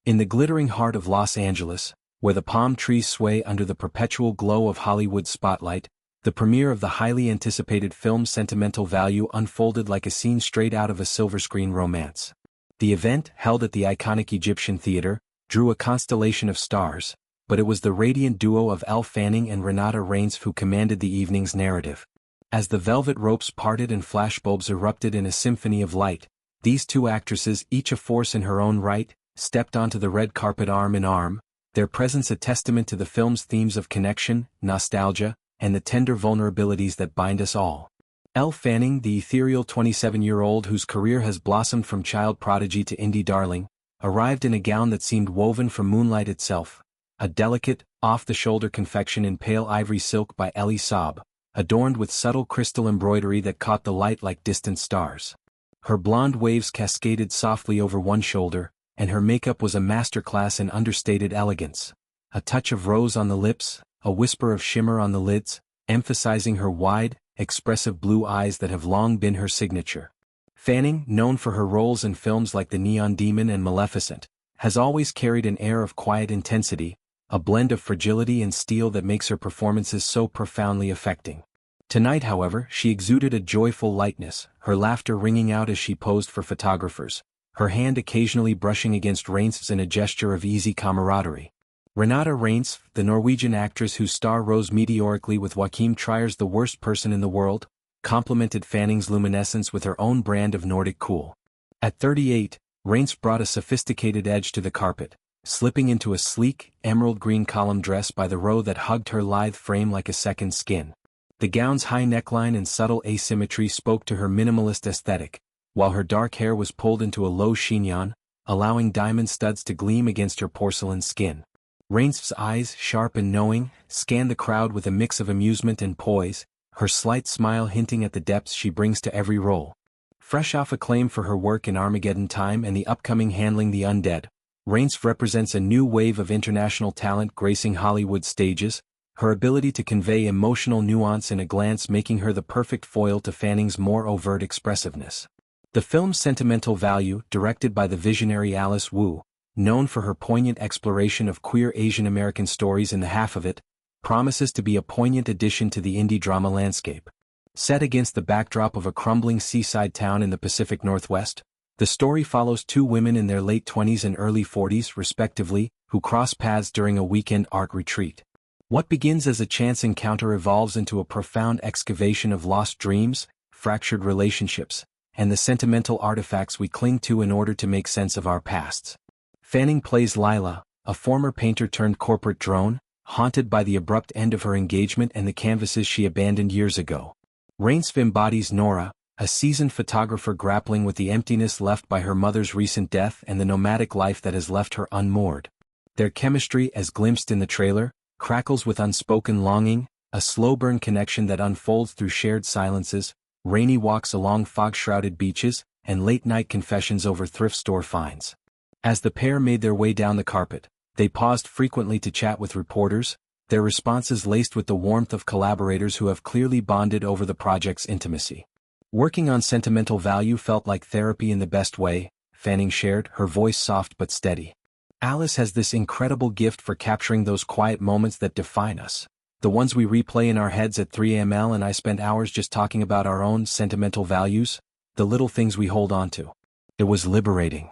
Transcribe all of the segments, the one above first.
In the glittering heart of Los Angeles, where the palm trees sway under the perpetual glow of Hollywood spotlight, the premiere of the highly anticipated film Sentimental Value unfolded like a scene straight out of a silver screen romance. The event, held at the iconic Egyptian theater, drew a constellation of stars, but it was the radiant duo of Elle Fanning and Renate Reinsve who commanded the evening's narrative. As the velvet ropes parted and flashbulbs erupted in a symphony of light, these two actresses, each a force in her own right, stepped onto the red carpet arm in arm, their presence a testament to the film's themes of connection, nostalgia, and the tender vulnerabilities that bind us all. Elle Fanning, the ethereal 27-year-old whose career has blossomed from child prodigy to indie darling, arrived in a gown that seemed woven from moonlight itself, a delicate, off-the-shoulder confection in pale ivory silk by Elle Fanning, adorned with subtle crystal embroidery that caught the light like distant stars. Her blonde waves cascaded softly over one shoulder, and her makeup was a masterclass in understated elegance. A touch of rose on the lips, a whisper of shimmer on the lids, emphasizing her wide, expressive blue eyes that have long been her signature. Fanning, known for her roles in films like The Neon Demon and Maleficent, has always carried an air of quiet intensity, a blend of fragility and steel that makes her performances so profoundly affecting. Tonight, however, she exuded a joyful lightness, her laughter ringing out as she posed for photographers, her hand occasionally brushing against Reinsve's in a gesture of easy camaraderie. Renate Reinsve, the Norwegian actress whose star rose meteorically with Joachim Trier's The Worst Person in the World, complemented Fanning's luminescence with her own brand of Nordic cool. At 38, Reinsve brought a sophisticated edge to the carpet, slipping into a sleek, emerald green column dress by the row that hugged her lithe frame like a second skin. The gown's high neckline and subtle asymmetry spoke to her minimalist aesthetic, while her dark hair was pulled into a low chignon, allowing diamond studs to gleam against her porcelain skin. Reinsve's eyes, sharp and knowing, scanned the crowd with a mix of amusement and poise, her slight smile hinting at the depths she brings to every role. Fresh off acclaim for her work in Armageddon Time and the upcoming Handling the Undead, Reinsve represents a new wave of international talent gracing Hollywood stages, her ability to convey emotional nuance in a glance making her the perfect foil to Fanning's more overt expressiveness. The film's Sentimental Value, directed by the visionary Alice Wu, known for her poignant exploration of queer Asian American stories in the half of it, promises to be a poignant addition to the indie drama landscape. Set against the backdrop of a crumbling seaside town in the Pacific Northwest, the story follows two women in their late 20s and early 40s, respectively, who cross paths during a weekend art retreat. What begins as a chance encounter evolves into a profound excavation of lost dreams, fractured relationships, and the sentimental artifacts we cling to in order to make sense of our pasts. Fanning plays Lila, a former painter-turned-corporate drone, haunted by the abrupt end of her engagement and the canvases she abandoned years ago. Reinsve embodies Nora, a seasoned photographer grappling with the emptiness left by her mother's recent death and the nomadic life that has left her unmoored. Their chemistry, as glimpsed in the trailer, crackles with unspoken longing, a slow-burn connection that unfolds through shared silences, rainy walks along fog-shrouded beaches, and late-night confessions over thrift store finds. As the pair made their way down the carpet, they paused frequently to chat with reporters, their responses laced with the warmth of collaborators who have clearly bonded over the project's intimacy. Working on Sentimental Value felt like therapy in the best way, Fanning shared, her voice soft but steady. Alice has this incredible gift for capturing those quiet moments that define us, the ones we replay in our heads at 3 a.m. Elle and I spent hours just talking about our own sentimental values, the little things we hold on to. It was liberating.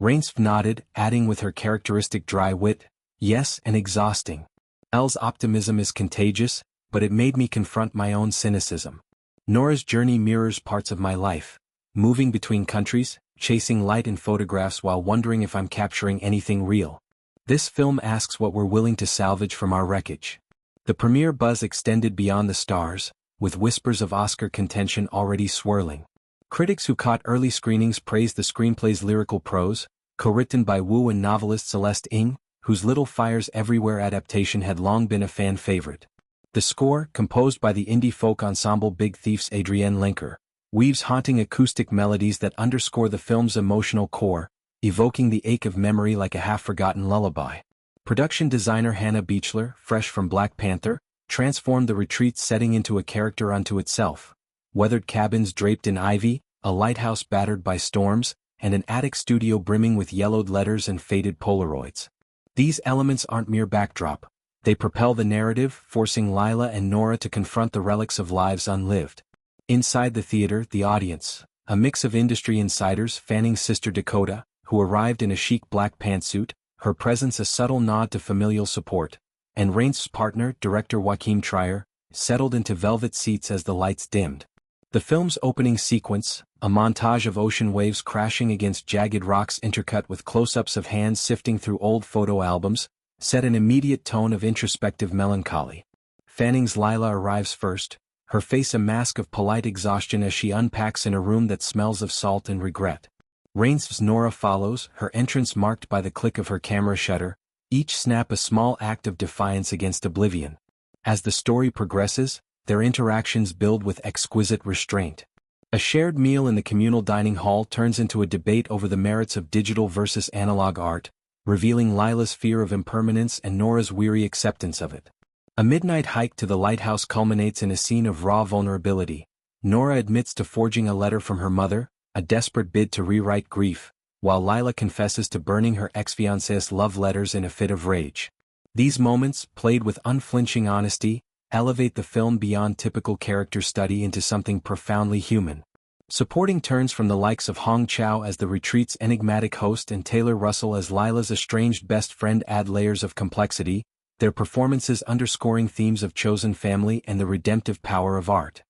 Reinsve nodded, adding with her characteristic dry wit, yes, and exhausting. Elle's optimism is contagious, but it made me confront my own cynicism. Nora's journey mirrors parts of my life, moving between countries, chasing light in photographs while wondering if I'm capturing anything real. This film asks what we're willing to salvage from our wreckage. The premiere buzz extended beyond the stars, with whispers of Oscar contention already swirling. Critics who caught early screenings praised the screenplay's lyrical prose, co-written by Wu and novelist Celeste Ng, whose Little Fires Everywhere adaptation had long been a fan favorite. The score, composed by the indie folk ensemble Big Thief's Adrienne Lenker, weaves haunting acoustic melodies that underscore the film's emotional core, evoking the ache of memory like a half-forgotten lullaby. Production designer Hannah Beachler, fresh from Black Panther, transformed the retreat's setting into a character unto itself. Weathered cabins draped in ivy, a lighthouse battered by storms, and an attic studio brimming with yellowed letters and faded Polaroids. These elements aren't mere backdrop. They propel the narrative, forcing Lila and Nora to confront the relics of lives unlived. Inside the theater, the audience, a mix of industry insiders, Fanning's sister Dakota, who arrived in a chic black pantsuit, her presence a subtle nod to familial support, and Reinsve's partner, director Joachim Trier, settled into velvet seats as the lights dimmed. The film's opening sequence, a montage of ocean waves crashing against jagged rocks intercut with close-ups of hands sifting through old photo albums, set an immediate tone of introspective melancholy. Fanning's Lila arrives first, her face a mask of polite exhaustion as she unpacks in a room that smells of salt and regret. Reinsve's Nora follows, her entrance marked by the click of her camera shutter, each snap a small act of defiance against oblivion. As the story progresses, their interactions build with exquisite restraint. A shared meal in the communal dining hall turns into a debate over the merits of digital versus analog art, revealing Lila's fear of impermanence and Nora's weary acceptance of it. A midnight hike to the lighthouse culminates in a scene of raw vulnerability. Nora admits to forging a letter from her mother, a desperate bid to rewrite grief, while Lila confesses to burning her ex-fiancé's love letters in a fit of rage. These moments, played with unflinching honesty, elevate the film beyond typical character study into something profoundly human. Supporting turns from the likes of Hong Chow as the retreat's enigmatic host and Taylor Russell as Lila's estranged best friend add layers of complexity, their performances underscoring themes of chosen family and the redemptive power of art.